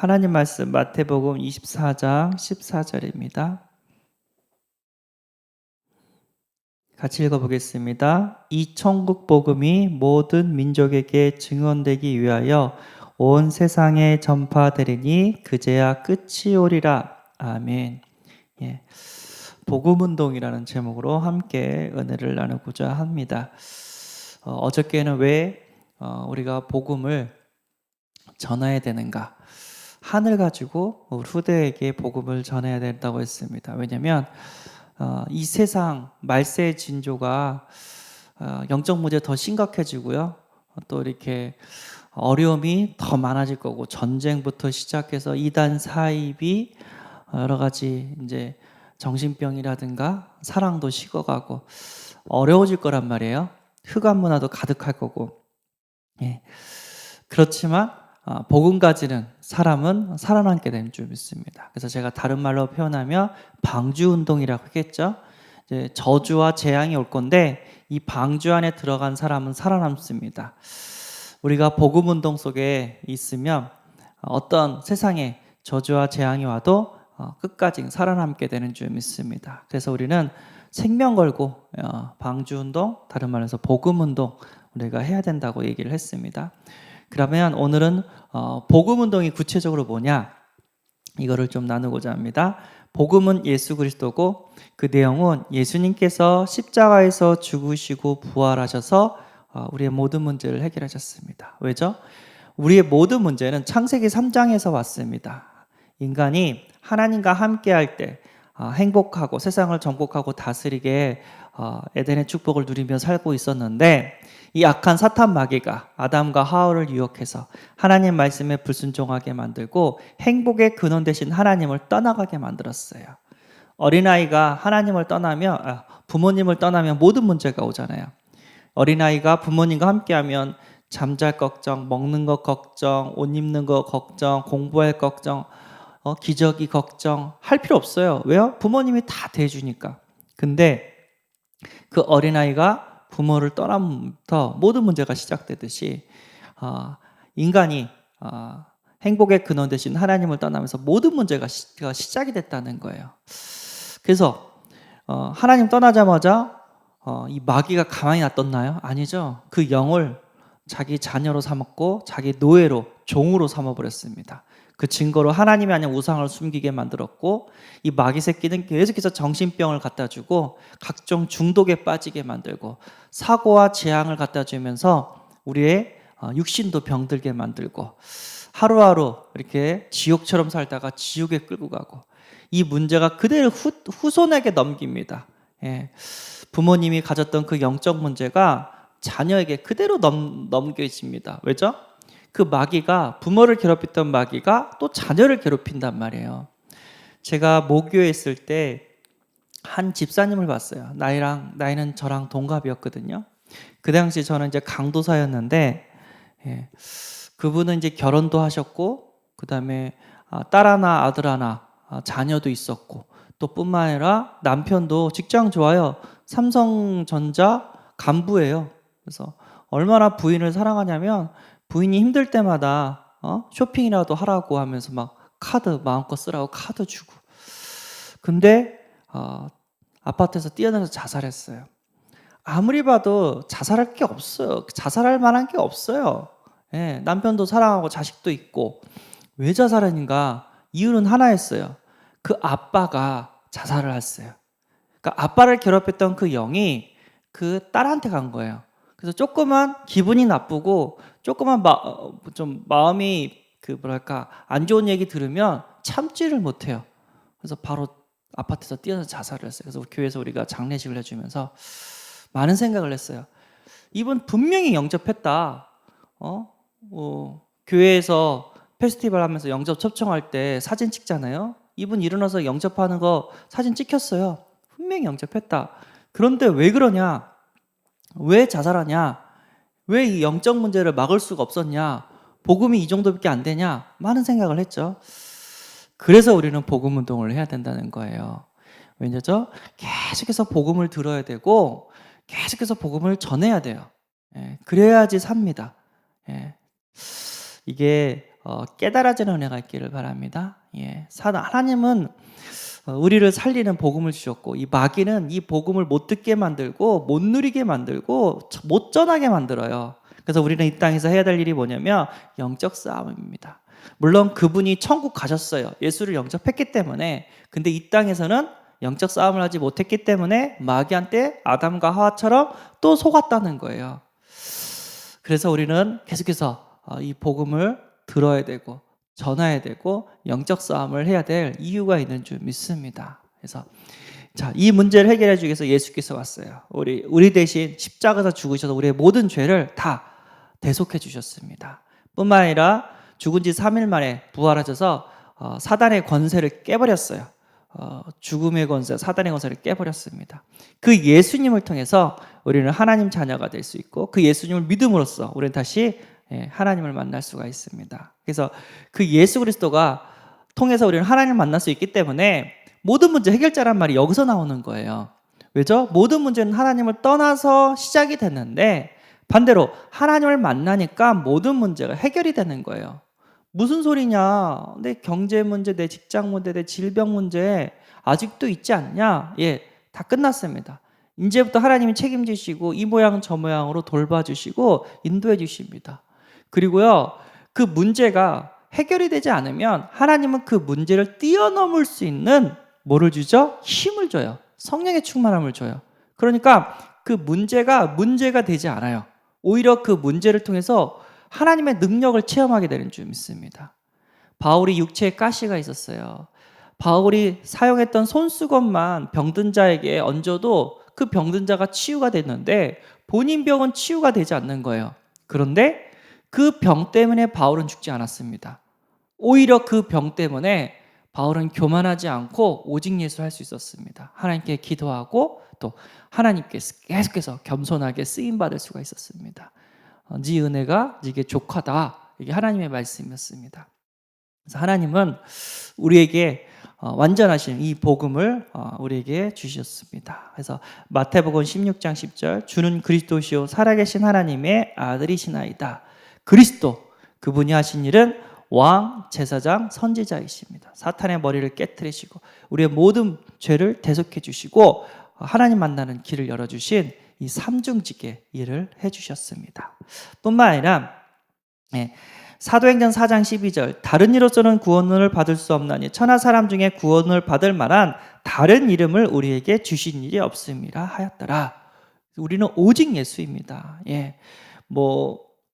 하나님 말씀 마태복음 24장 14절입니다. 같이 읽어보겠습니다. 이 천국 복음이 모든 민족에게 증언되기 위하여 온 세상에 전파되리니 그제야 끝이 오리라. 아멘. 예. 복음운동이라는 제목으로 함께 은혜를 나누고자 합니다. 어저께는 왜 우리가 복음을 전해야 되는가? 한을 가지고 우리 후대에게 복음을 전해야 된다고 했습니다. 왜냐하면 이 세상 말세의 징조가 영적 문제 더 심각해지고요. 또 이렇게 어려움이 더 많아질 거고, 전쟁부터 시작해서 이단 사입이 여러 가지 이제 정신병이라든가 사랑도 식어가고 어려워질 거란 말이에요. 흑암 문화도 가득할 거고. 예. 그렇지만 복음 가지는 사람은 살아남게 되는 줄 믿습니다. 그래서 제가 다른 말로 표현하면 방주 운동이라고 하겠죠. 이제 저주와 재앙이 올 건데 이 방주 안에 들어간 사람은 살아남습니다. 우리가 복음 운동 속에 있으면 어떤 세상에 저주와 재앙이 와도 끝까지 살아남게 되는 줄 믿습니다. 그래서 우리는 생명 걸고 방주 운동, 다른 말로 해서 복음 운동 우리가 해야 된다고 얘기를 했습니다. 그러면 오늘은 복음 운동이 구체적으로 뭐냐? 이거를 좀 나누고자 합니다. 복음은 예수 그리스도고 그 내용은 예수님께서 십자가에서 죽으시고 부활하셔서 우리의 모든 문제를 해결하셨습니다. 왜죠? 우리의 모든 문제는 창세기 3장에서 왔습니다. 인간이 하나님과 함께 할 때 행복하고 세상을 정복하고 다스리게 에덴의 축복을 누리며 살고 있었는데 이 악한 사탄 마귀가 아담과 하와를 유혹해서 하나님 말씀에 불순종하게 만들고 행복의 근원 되신 하나님을 떠나가게 만들었어요. 어린아이가 하나님을 떠나면 부모님을 떠나면 모든 문제가 오잖아요. 어린아이가 부모님과 함께하면 잠잘 걱정, 먹는 것 걱정, 옷 입는 것 걱정, 공부할 걱정, 기저귀 걱정 할 필요 없어요. 왜요? 부모님이 다 대해주니까. 근데 그 어린아이가 부모를 떠나면부터 모든 문제가 시작되듯이 인간이 행복의 근원 되신 하나님을 떠나면서 모든 문제가 시작이 됐다는 거예요. 그래서 하나님 떠나자마자 이 마귀가 가만히 놔뒀나요? 아니죠. 그 영을 자기 자녀로 삼았고 자기 노예로 종으로 삼아버렸습니다. 그 증거로 하나님이 아닌 우상을 숨기게 만들었고 이 마귀 새끼는 계속해서 정신병을 갖다 주고 각종 중독에 빠지게 만들고 사고와 재앙을 갖다 주면서 우리의 육신도 병들게 만들고 하루하루 이렇게 지옥처럼 살다가 지옥에 끌고 가고 이 문제가 그대로 후손에게 넘깁니다. 예. 부모님이 가졌던 그 영적 문제가 자녀에게 그대로 넘겨집니다. 왜죠? 그 마귀가 부모를 괴롭혔던 마귀가 또 자녀를 괴롭힌단 말이에요. 제가 모교에 있을 때 한 집사님을 봤어요. 나이는 저랑 동갑이었거든요. 그 당시 저는 이제 강도사였는데 그분은 이제 결혼도 하셨고 그 다음에 딸 하나 아들 하나 자녀도 있었고 또 뿐만 아니라 남편도 직장 좋아요. 삼성전자 간부예요. 그래서 얼마나 부인을 사랑하냐면 부인이 힘들 때마다 쇼핑이라도 하라고 하면서 막 카드 마음껏 쓰라고 카드 주고. 근데 아파트에서 뛰어내려서 자살했어요. 아무리 봐도 자살할 게 없어요. 자살할 만한 게 없어요. 예, 남편도 사랑하고 자식도 있고. 왜 자살했는가? 이유는 하나였어요. 그 아빠가 자살을 했어요. 그러니까 아빠를 괴롭혔던 그 영이 그 딸한테 간 거예요. 그래서 조금만 기분이 나쁘고 조금만 좀 마음이 안 좋은 얘기 들으면 참지를 못해요. 그래서 바로 아파트에서 뛰어서 자살을 했어요. 그래서 교회에서 우리가 장례식을 해주면서 많은 생각을 했어요. 이분 분명히 영접했다. 교회에서 페스티벌 하면서 영접 초청할 때 사진 찍잖아요. 이분 일어나서 영접하는 거 사진 찍혔어요. 분명히 영접했다. 그런데 왜 그러냐? 왜 자살하냐? 왜 이 영적 문제를 막을 수가 없었냐? 복음이 이 정도밖에 안 되냐? 많은 생각을 했죠. 그래서 우리는 복음 운동을 해야 된다는 거예요. 왜냐죠? 계속해서 복음을 들어야 되고 계속해서 복음을 전해야 돼요. 그래야지 삽니다. 이게 깨달아지는 은혜가 있기를 바랍니다. 하나님은 우리를 살리는 복음을 주셨고, 이 마귀는 이 복음을 못 듣게 만들고 못 누리게 만들고 못 전하게 만들어요. 그래서 우리는 이 땅에서 해야 될 일이 뭐냐면 영적 싸움입니다. 물론 그분이 천국 가셨어요. 예수를 영접했기 때문에. 근데 이 땅에서는 영적 싸움을 하지 못했기 때문에 마귀한테 아담과 하와처럼 또 속았다는 거예요. 그래서 우리는 계속해서 이 복음을 들어야 되고 전해야 되고 영적 싸움을 해야 될 이유가 있는 줄 믿습니다. 그래서 이 문제를 해결해 주기 위해서 예수께서 왔어요. 우리 대신 십자가에서 죽으셔서 우리의 모든 죄를 다 대속해 주셨습니다. 뿐만 아니라 죽은 지 3일 만에 부활하셔서 사단의 권세를 깨버렸어요. 죽음의 권세, 사단의 권세를 깨버렸습니다. 그 예수님을 통해서 우리는 하나님 자녀가 될 수 있고, 그 예수님을 믿음으로써 우리는 다시 하나님을 만날 수가 있습니다. 그래서 그 예수 그리스도가 통해서 우리는 하나님을 만날 수 있기 때문에 모든 문제 해결자란 말이 여기서 나오는 거예요. 왜죠? 모든 문제는 하나님을 떠나서 시작이 됐는데 반대로 하나님을 만나니까 모든 문제가 해결이 되는 거예요. 무슨 소리냐? 내 경제 문제, 내 직장 문제, 내 질병 문제 아직도 있지 않냐? 다 끝났습니다. 이제부터 하나님이 책임지시고 이 모양 저 모양으로 돌봐주시고 인도해 주십니다. 그리고요, 그 문제가 해결이 되지 않으면 하나님은 그 문제를 뛰어넘을 수 있는 뭐를 주죠? 힘을 줘요. 성령의 충만함을 줘요. 그러니까 그 문제가 되지 않아요. 오히려 그 문제를 통해서 하나님의 능력을 체험하게 되는 줄 믿습니다. 바울이 육체에 가시가 있었어요. 바울이 사용했던 손수건만 병든 자에게 얹어도 그 병든 자가 치유가 됐는데 본인 병은 치유가 되지 않는 거예요. 그런데 그 병 때문에 바울은 죽지 않았습니다. 오히려 그 병 때문에 바울은 교만하지 않고 오직 예수 할 수 있었습니다. 하나님께 기도하고 또 하나님께 계속해서 겸손하게 쓰임받을 수가 있었습니다. 네 은혜가 네게 족하다. 이게 하나님의 말씀이었습니다. 그래서 하나님은 우리에게 완전하신 이 복음을 우리에게 주셨습니다. 그래서 마태복음 16장 10절, 주는 그리스도시요 살아계신 하나님의 아들이시나이다. 그리스도, 그분이 하신 일은 왕, 제사장, 선지자이십니다. 사탄의 머리를 깨트리시고 우리의 모든 죄를 대속해 주시고 하나님 만나는 길을 열어주신 이 삼중직의 일을 해주셨습니다. 뿐만 아니라 사도행전 4장 12절, 다른 이로서는 구원을 받을 수 없나니 천하 사람 중에 구원을 받을 만한 다른 이름을 우리에게 주신 일이 없음이라 하였더라. 우리는 오직 예수입니다.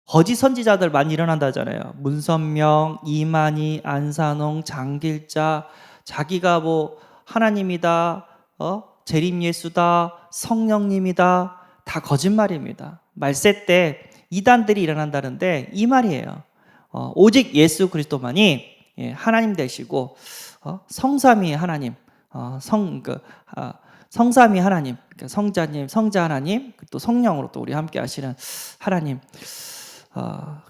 거짓 선지자들 많이 일어난다잖아요. 문선명, 이만희, 안산홍, 장길자, 자기가 하나님이다, 재림 예수다, 성령님이다, 다 거짓말입니다. 말세 때 이단들이 일어난다는데 이 말이에요. 오직 예수 그리스도만이 하나님 되시고 성삼위 하나님, 성삼위 하나님, 성자님, 성자 하나님, 또 성령으로 또 우리 함께 하시는 하나님,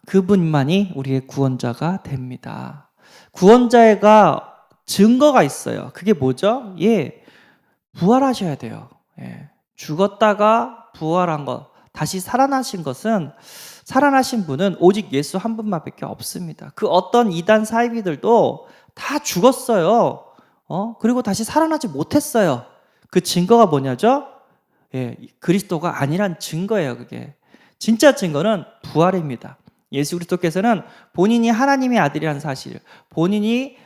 그분만이 우리의 구원자가 됩니다. 구원자가 증거가 있어요. 그게 뭐죠? 부활하셔야 돼요. 죽었다가 부활한 것, 다시 살아나신 것은, 살아나신 분은 오직 예수 한 분만밖에 없습니다. 그 어떤 이단 사이비들도 다 죽었어요. 그리고 다시 살아나지 못했어요. 그 증거가 뭐냐죠? 그리스도가 아니란 증거예요. 그게 진짜 증거는 부활입니다. 예수 그리스도께서는 본인이 하나님의 아들이라는 사실, 본인이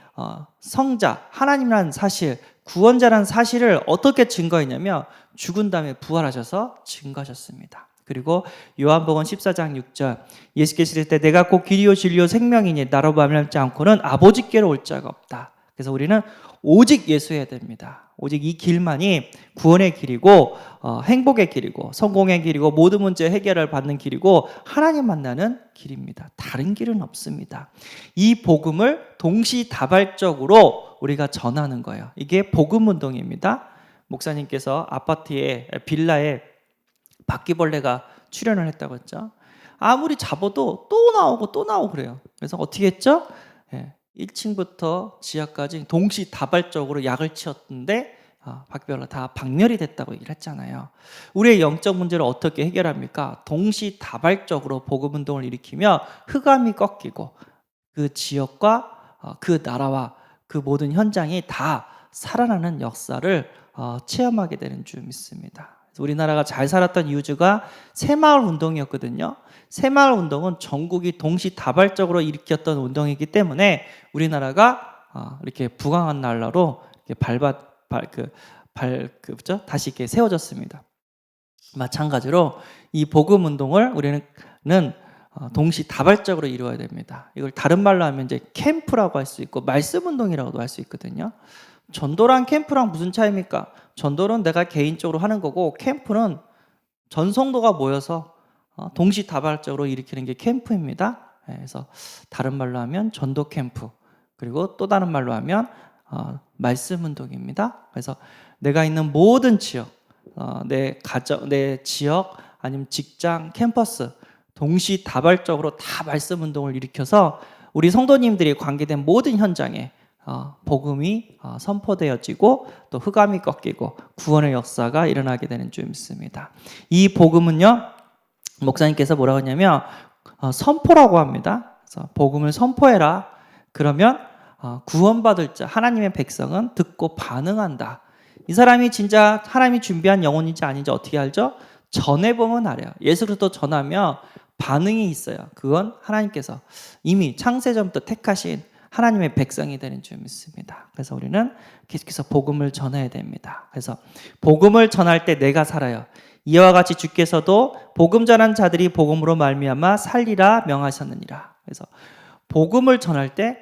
성자, 하나님이라는 사실, 구원자라는 사실을 어떻게 증거했냐면 죽은 다음에 부활하셔서 증거하셨습니다. 그리고 요한복음 14장 6절, 예수께서 이르시되 내가 곧 길이요 진리요 생명이니 나로 말미암지 않고는 아버지께로 올 자가 없다. 그래서 우리는 오직 예수해야 됩니다. 오직 이 길만이 구원의 길이고 행복의 길이고 성공의 길이고 모든 문제 해결을 받는 길이고 하나님 만나는 길입니다. 다른 길은 없습니다. 이 복음을 동시다발적으로 우리가 전하는 거예요. 이게 복음운동입니다. 목사님께서 아파트에 빌라에 바퀴벌레가 출현을 했다고 했죠. 아무리 잡아도 또 나오고 또 나오고 그래요. 그래서 어떻게 했죠? 1층부터 지하까지 동시다발적으로 약을 치었는데 바퀴벌레가 다 박멸이 됐다고 얘기를 했잖아요. 우리의 영적 문제를 어떻게 해결합니까? 동시다발적으로 복음운동을 일으키며 흑암이 꺾이고 그 지역과 그 나라와 그 모든 현장이 다 살아나는 역사를 체험하게 되는 줄 믿습니다. 우리나라가 잘 살았던 이유가 새마을 운동이었거든요. 새마을 운동은 전국이 동시다발적으로 일으켰던 운동이기 때문에 우리나라가 이렇게 부강한 나라로 이렇게 다시 이렇게 세워졌습니다. 마찬가지로 이 복음 운동을 우리는 동시다발적으로 이루어야 됩니다. 이걸 다른 말로 하면 이제 캠프라고 할 수 있고 말씀 운동이라고도 할 수 있거든요. 전도랑 캠프랑 무슨 차이입니까? 전도는 내가 개인적으로 하는 거고 캠프는 전 성도가 모여서 동시다발적으로 일으키는 게 캠프입니다. 그래서 다른 말로 하면 전도 캠프, 그리고 또 다른 말로 하면 말씀 운동입니다. 그래서 내가 있는 모든 지역, 내 가정, 내 지역 아니면 직장, 캠퍼스 동시다발적으로 다 말씀 운동을 일으켜서 우리 성도님들이 관계된 모든 현장에 복음이 선포되어지고 또 흑암이 꺾이고 구원의 역사가 일어나게 되는 줄 믿습니다. 이 복음은요, 목사님께서 뭐라고 하냐면 선포라고 합니다. 그래서 복음을 선포해라. 그러면 구원받을 자, 하나님의 백성은 듣고 반응한다. 이 사람이 진짜 하나님이 준비한 영혼인지 아닌지 어떻게 알죠? 전해보면 알아요. 예수 그리스도 전하면 반응이 있어요. 그건 하나님께서 이미 창세전부터 택하신 하나님의 백성이 되는 줄 믿습니다. 그래서 우리는 계속해서 복음을 전해야 됩니다. 그래서 복음을 전할 때 내가 살아요. 이와 같이 주께서도 복음 전한 자들이 복음으로 말미암아 살리라 명하셨느니라. 그래서 복음을 전할 때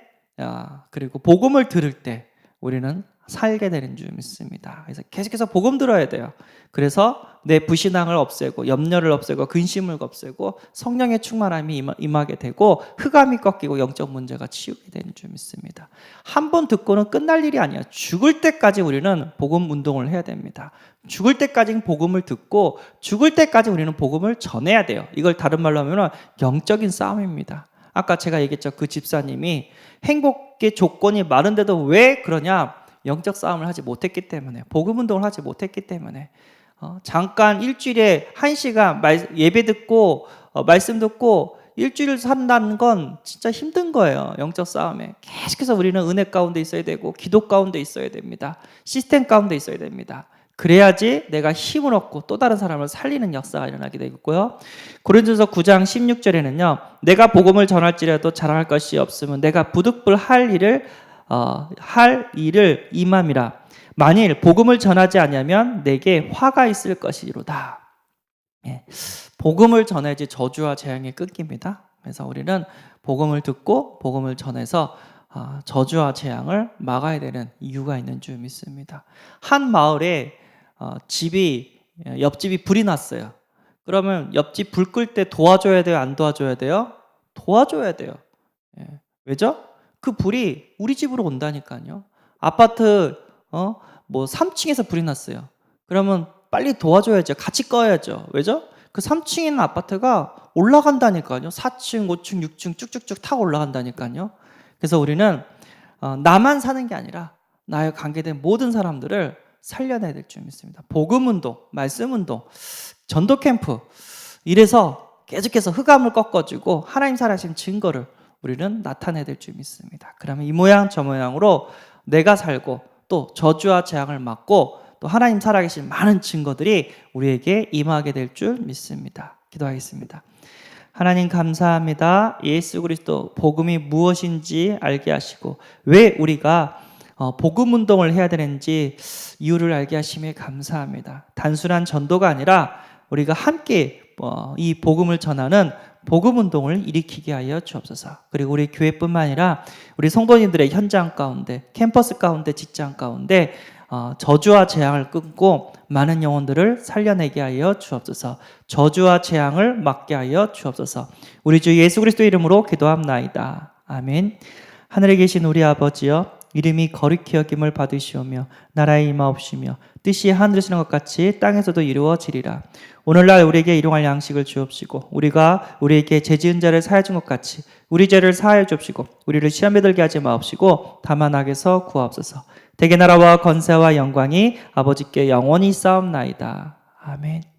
그리고 복음을 들을 때 우리는 살게 되는 줄 믿습니다. 그래서 계속해서 복음 들어야 돼요. 그래서 내 불신앙을 없애고 염려를 없애고 근심을 없애고 성령의 충만함이 임하게 되고 흑암이 꺾이고 영적 문제가 치유게 되는 줄 믿습니다. 한 번 듣고는 끝날 일이 아니야. 죽을 때까지 우리는 복음 운동을 해야 됩니다. 죽을 때까지 복음을 듣고 죽을 때까지 우리는 복음을 전해야 돼요. 이걸 다른 말로 하면 영적인 싸움입니다. 아까 제가 얘기했죠. 그 집사님이 행복의 조건이 많은데도 왜 그러냐? 영적 싸움을 하지 못했기 때문에, 복음 운동을 하지 못했기 때문에, 잠깐 일주일에 1시간 예배 듣고 말씀 듣고 일주일 산다는 건 진짜 힘든 거예요. 영적 싸움에 계속해서 우리는 은혜 가운데 있어야 되고 기도 가운데 있어야 됩니다. 시스템 가운데 있어야 됩니다. 그래야지 내가 힘을 얻고 또 다른 사람을 살리는 역사가 일어나게 되겠고요. 고린도서 9장 16절에는요. 내가 복음을 전할지라도 자랑할 것이 없으면 내가 부득불 할 일을 임함이라. 만일 복음을 전하지 아니하면 내게 화가 있을 것이로다. 복음을 전해야지 저주와 재앙이 끊깁니다. 그래서 우리는 복음을 듣고 복음을 전해서 저주와 재앙을 막아야 되는 이유가 있는 줄 믿습니다. 한 마을에 옆집이 불이 났어요. 그러면 옆집 불 끌 때 도와줘야 돼요? 안 도와줘야 돼요? 도와줘야 돼요. 왜죠? 그 불이 우리 집으로 온다니까요. 아파트 3층에서 불이 났어요. 그러면 빨리 도와줘야죠. 같이 꺼야죠. 왜죠? 그 3층에 있는 아파트가 올라간다니까요. 4층, 5층, 6층 쭉쭉쭉 타고 올라간다니까요. 그래서 우리는 나만 사는 게 아니라 나에 관계된 모든 사람들을 살려내야 될 줄 믿습니다. 복음 운동, 말씀 운동, 전도 캠프, 이래서 계속해서 흑암을 꺾어주고 하나님 살아신 증거를 우리는 나타내야 될 줄 믿습니다. 그러면 이 모양 저 모양으로 내가 살고 또 저주와 재앙을 막고 또 하나님 살아계신 많은 증거들이 우리에게 임하게 될 줄 믿습니다. 기도하겠습니다. 하나님 감사합니다. 예수 그리스도 복음이 무엇인지 알게 하시고 왜 우리가 복음 운동을 해야 되는지 이유를 알게 하심에 감사합니다. 단순한 전도가 아니라 우리가 함께 이 복음을 전하는 복음 운동을 일으키게 하여 주옵소서. 그리고 우리 교회뿐만 아니라 우리 성도님들의 현장 가운데, 캠퍼스 가운데, 직장 가운데 저주와 재앙을 끊고 많은 영혼들을 살려내게 하여 주옵소서. 저주와 재앙을 막게 하여 주옵소서. 우리 주 예수 그리스도 이름으로 기도합나이다. 아멘. 하늘에 계신 우리 아버지여, 이름이 거룩히 여김을 받으시오며 나라의 임하옵시며 뜻이 하늘에서 것 같이 땅에서도 이루어지리라. 오늘날 우리에게 일용할 양식을 주옵시고 우리가 우리에게 죄지은 자를 사하여 준 것 같이 우리 죄를 사하여 주옵시고 우리를 시험에 들게 하지 마옵시고 다만 악에서 구하옵소서. 대개 나라와 권세와 영광이 아버지께 영원히 싸움나이다. 아멘.